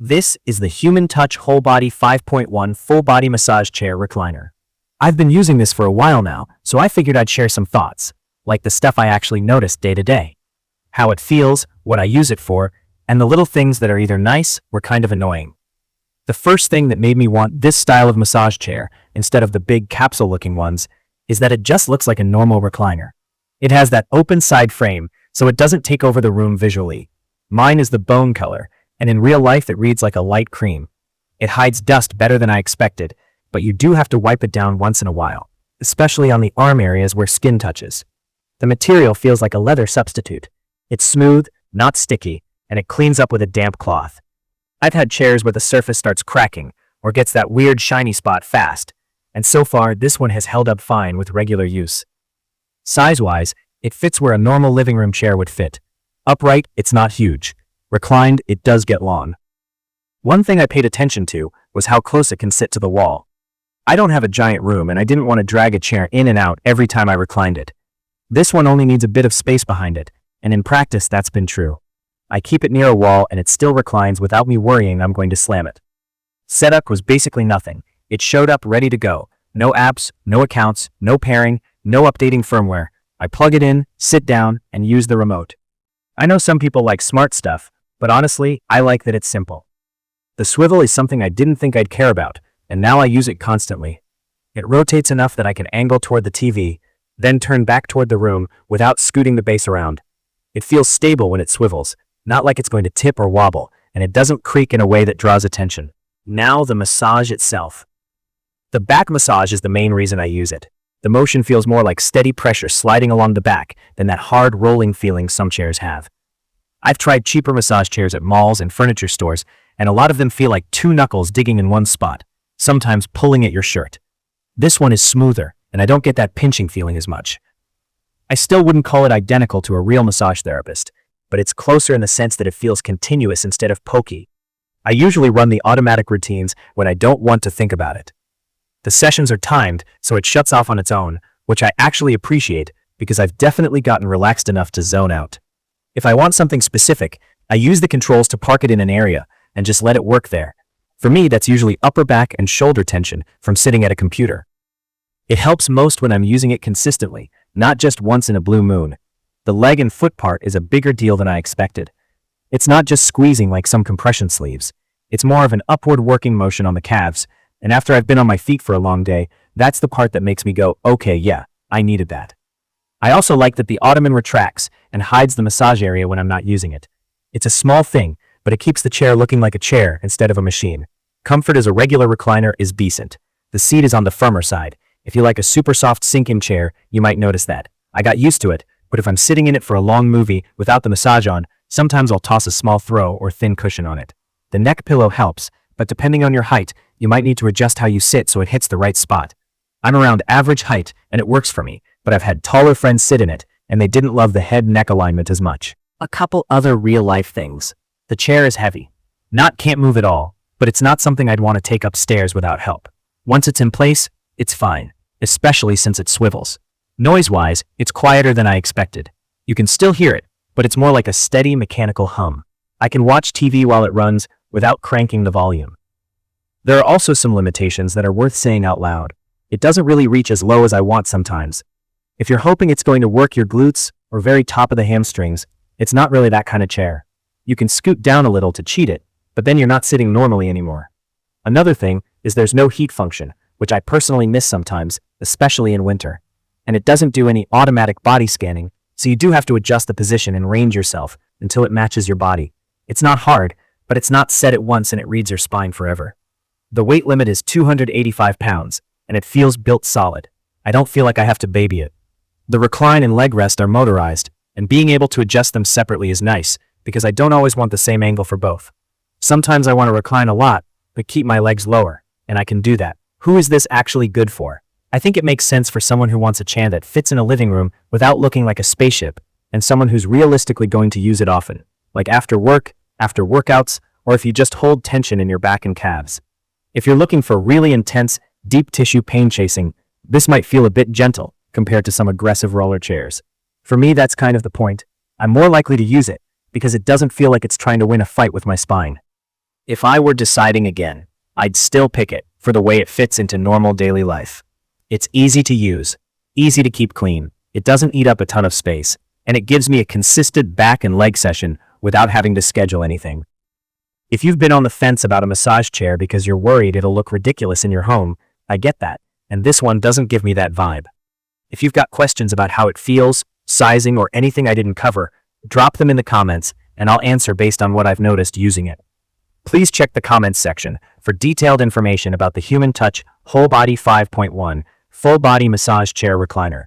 This is the Human Touch WholeBody 5.1 full body massage chair recliner. I've been using this for a while now, so I figured I'd share some thoughts, like the stuff I actually notice day to day. How it feels, what I use it for, and the little things that are either nice or kind of annoying. The first thing that made me want this style of massage chair, instead of the big capsule-looking ones, is that it just looks like a normal recliner. It has that open side frame, so it doesn't take over the room visually. Mine is the bone color, and in real life it reads like a light cream. It hides dust better than I expected, but you do have to wipe it down once in a while, especially on the arm areas where skin touches. The material feels like a leather substitute. It's smooth, not sticky, and it cleans up with a damp cloth. I've had chairs where the surface starts cracking or gets that weird shiny spot fast, and so far this one has held up fine with regular use. Size-wise, it fits where a normal living room chair would fit. Upright, it's not huge. Reclined, it does get long. One thing I paid attention to was how close it can sit to the wall. I don't have a giant room and I didn't want to drag a chair in and out every time I reclined it. This one only needs a bit of space behind it, and in practice that's been true. I keep it near a wall and it still reclines without me worrying I'm going to slam it. Setup was basically nothing. It showed up ready to go. No apps, no accounts, no pairing, no updating firmware. I plug it in, sit down, and use the remote. I know some people like smart stuff, but honestly, I like that it's simple. The swivel is something I didn't think I'd care about, and now I use it constantly. It rotates enough that I can angle toward the TV, then turn back toward the room without scooting the base around. It feels stable when it swivels, not like it's going to tip or wobble, and it doesn't creak in a way that draws attention. Now the massage itself. The back massage is the main reason I use it. The motion feels more like steady pressure sliding along the back than that hard rolling feeling some chairs have. I've tried cheaper massage chairs at malls and furniture stores, and a lot of them feel like two knuckles digging in one spot, sometimes pulling at your shirt. This one is smoother, and I don't get that pinching feeling as much. I still wouldn't call it identical to a real massage therapist, but it's closer in the sense that it feels continuous instead of pokey. I usually run the automatic routines when I don't want to think about it. The sessions are timed, so it shuts off on its own, which I actually appreciate because I've definitely gotten relaxed enough to zone out. If I want something specific, I use the controls to park it in an area and just let it work there. For me, that's usually upper back and shoulder tension from sitting at a computer. It helps most when I'm using it consistently, not just once in a blue moon. The leg and foot part is a bigger deal than I expected. It's not just squeezing like some compression sleeves. It's more of an upward working motion on the calves, and after I've been on my feet for a long day, that's the part that makes me go, okay, yeah, I needed that. I also like that the Ottoman retracts and hides the massage area when I'm not using it. It's a small thing, but it keeps the chair looking like a chair instead of a machine. Comfort as a regular recliner is decent. The seat is on the firmer side. If you like a super soft sink-in chair, you might notice that. I got used to it, but if I'm sitting in it for a long movie without the massage on, sometimes I'll toss a small throw or thin cushion on it. The neck pillow helps, but depending on your height, you might need to adjust how you sit so it hits the right spot. I'm around average height, and it works for me, but I've had taller friends sit in it, and they didn't love the head-neck alignment as much. A couple other real-life things. The chair is heavy. Not can't move at all, but it's not something I'd want to take upstairs without help. Once it's in place, it's fine, especially since it swivels. Noise-wise, it's quieter than I expected. You can still hear it, but it's more like a steady mechanical hum. I can watch TV while it runs without cranking the volume. There are also some limitations that are worth saying out loud. It doesn't really reach as low as I want sometimes. If you're hoping it's going to work your glutes or very top of the hamstrings, it's not really that kind of chair. You can scoot down a little to cheat it, but then you're not sitting normally anymore. Another thing is there's no heat function, which I personally miss sometimes, especially in winter. And it doesn't do any automatic body scanning, so you do have to adjust the position and range yourself until it matches your body. It's not hard, but it's not set at once and it reads your spine forever. The weight limit is 285 pounds, and it feels built solid. I don't feel like I have to baby it. The recline and leg rest are motorized, and being able to adjust them separately is nice, because I don't always want the same angle for both. Sometimes I want to recline a lot, but keep my legs lower, and I can do that. Who is this actually good for? I think it makes sense for someone who wants a chair that fits in a living room without looking like a spaceship, and someone who's realistically going to use it often, like after work, after workouts, or if you just hold tension in your back and calves. If you're looking for really intense, deep tissue pain chasing, this might feel a bit gentle compared to some aggressive roller chairs. For me, that's kind of the point. I'm more likely to use it because it doesn't feel like it's trying to win a fight with my spine. If I were deciding again, I'd still pick it for the way it fits into normal daily life. It's easy to use, easy to keep clean, it doesn't eat up a ton of space, and it gives me a consistent back and leg session without having to schedule anything. If you've been on the fence about a massage chair because you're worried it'll look ridiculous in your home, I get that, and this one doesn't give me that vibe. If you've got questions about how it feels, sizing, or anything I didn't cover, drop them in the comments, and I'll answer based on what I've noticed using it. Please check the comments section for detailed information about the Human Touch WholeBody 5.1 full body massage chair recliner.